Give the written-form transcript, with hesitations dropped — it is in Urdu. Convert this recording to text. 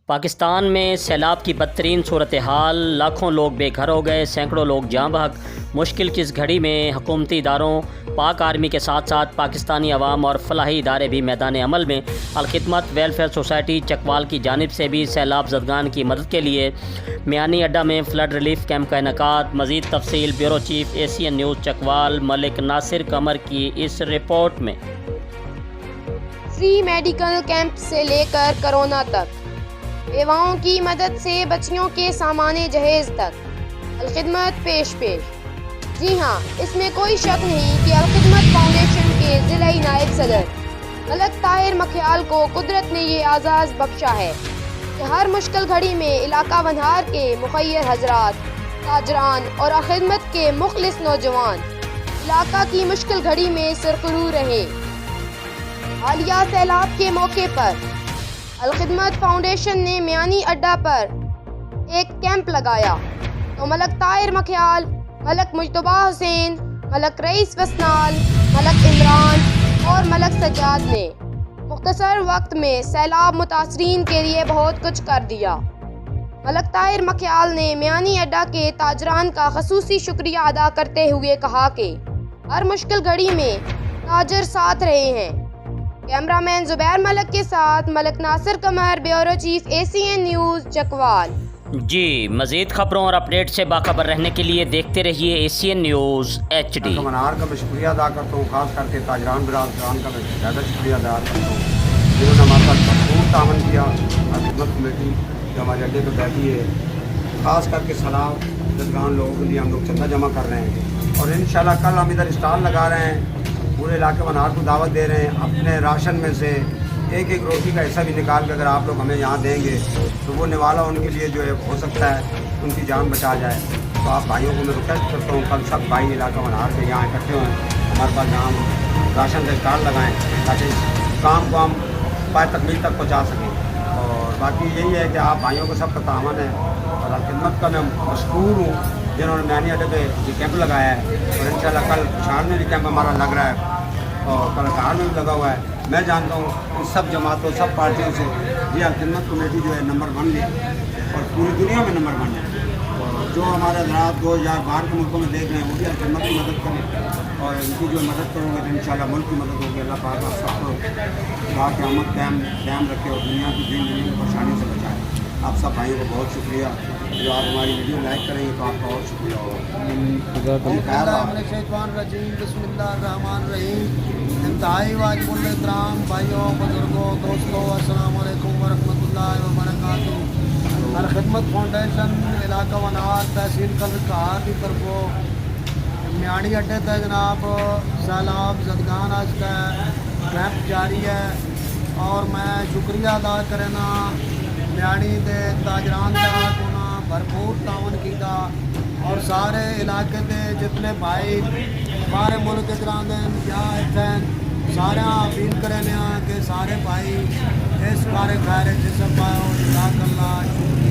پاکستان میں سیلاب کی بدترین صورتحال، لاکھوں لوگ بے گھر ہو گئے، سینکڑوں لوگ جاں بحق۔ مشکل کی اس گھڑی میں حکومتی اداروں، پاک آرمی کے ساتھ ساتھ پاکستانی عوام اور فلاحی ادارے بھی میدان عمل میں۔ الخدمت ویلفیئر سوسائٹی چکوال کی جانب سے بھی سیلاب زدگان کی مدد کے لیے میانی اڈہ میں فلڈ ریلیف کیمپ کا انعقاد۔ مزید تفصیل bureau chief ACN news Chakwal Malik Nasir Qamar کی اس رپورٹ میں۔ فری میڈیکل کیمپ سے لے کر کرونا تک، بیواؤں کی مدد سے بچیوں کے سامان جہیز تک، الخدمت پیش۔ جی ہاں، اس میں کوئی شک نہیں کہ الخدمت فاؤنڈیشن کے ضلعی نائب صدر ملک طاہر مکھیال کو قدرت نے یہ اعزاز بخشا ہے کہ ہر مشکل گھڑی میں علاقہ ونہار کے مخیر حضرات، تاجران اور الخدمت کے مخلص نوجوان علاقہ کی مشکل گھڑی میں سرخرو رہے۔ حالیہ سیلاب کے موقع پر الخدمت فاؤنڈیشن نے میانی اڈہ پر ایک کیمپ لگایا تو ملک طاہر مکھیال، ملک مجتبیٰ حسین، ملک رئیس وسنال، ملک عمران اور ملک سجاد نے مختصر وقت میں سیلاب متاثرین کے لیے بہت کچھ کر دیا۔ ملک طاہر مکھیال نے میانی اڈہ کے تاجران کا خصوصی شکریہ ادا کرتے ہوئے کہا کہ ہر مشکل گھڑی میں تاجر ساتھ رہے ہیں۔ کیمرہ مین زبیر ملک کے ساتھ Malik Nasir Qamar, bureau chief ACN news Chakwal. جی، مزید خبروں اور اپڈیٹ سے باخبر رہنے کے لیے دیکھتے رہیے ACN نیوز HD۔ منار کا میں شکریہ ادا کرتا ہوں، خاص کر کے تاجران برادران کا میں زیادہ شکریہ ادا کرتا ہوں جنہوں نے ہمارے ساتھ بھرپور تعاون کیا۔ خدمت کمیٹی جو ہمارے اڈے پہ بیٹھی ہے، خاص کر کے سیلاب زدگان لوگوں کے لیے ہم لوگ چندہ جمع کر رہے ہیں، اور انشاءاللہ کل ہم ادھر اسٹال لگا رہے ہیں۔ پورے علاقے منار کو دعوت دے رہے ہیں، اپنے راشن میں سے ایک ایک روٹی کا حصہ بھی نکال کے اگر آپ لوگ ہمیں یہاں دیں گے تو وہ نوالا ان کے لیے جو ہے ہو سکتا ہے ان کی جان بچا جائے۔ تو آپ بھائیوں کو میں ریکویسٹ کرتا ہوں کل سب بھائی علاقہ منار کے یہاں اکٹھے ہوں، ہمارے پاس یہاں راشن کا اسٹال لگائیں تاکہ اس کام کو ہم پائے تکمیل تک پہنچا سکیں۔ اور باقی یہی ہے کہ آپ بھائیوں کو سب کا تعاون ہے، اور خدمت کا میں مشکور ہوں جنہوں نے میانی اڈے پہ یہ کیمپ لگایا ہے، اور انشاءاللہ کل شہر میں بھی کیمپ ہمارا لگ رہا ہے اور کل کار میں بھی لگا ہوا ہے۔ میں جانتا ہوں ان سب جماعتوں، سب پارٹیوں سے یہ خدمت کمیٹی جو ہے نمبر 1 ہے اور پوری دنیا میں نمبر 1 ہے۔ اور جو ہمارے حضرات 2000 باہر کے ملکوں میں دیکھ رہے ہیں وہ بھی خدمت کی مدد کریں، اور ان کی جو مدد کرو گے تو انشاءاللہ ملک کی مدد ہوگی۔ اللہ پاک آپ سب کو خدا قیامت قائم رکھے اور دنیا کی دین پریشانی سے بچائے۔ آپ سب بھائیوں کو بہت شکریہ، جو آپ ہماری ویڈیو لائک کریں گے تو آپ کا بہت شکریہ ہوگا۔ بسم اللہ الرحمن الرحیم۔ انتہائی واجب الاحترام بھائیوں، بزرگوں، دوستوں، السلام علیکم ورحمۃ اللہ وبرکاتہ۔ الخدمت فاؤنڈیشن علاقہ ونہار تحصیل کہار کی طرفوں میانی اڈے تے جناب سیلاب زدگان آج کا کیمپ جاری ہے، اور میں شکریہ ادا کرنا میانی دے تاجران کا کونا بھرپور تعاون کیتا، اور سارے علاقے دے جتنے بھائی ہمارے ملک جران یا سارے اپیل کرنے کہ سارے بھائی اس بارے خیر جسم پاؤ، جزاک اللہ، شکریہ۔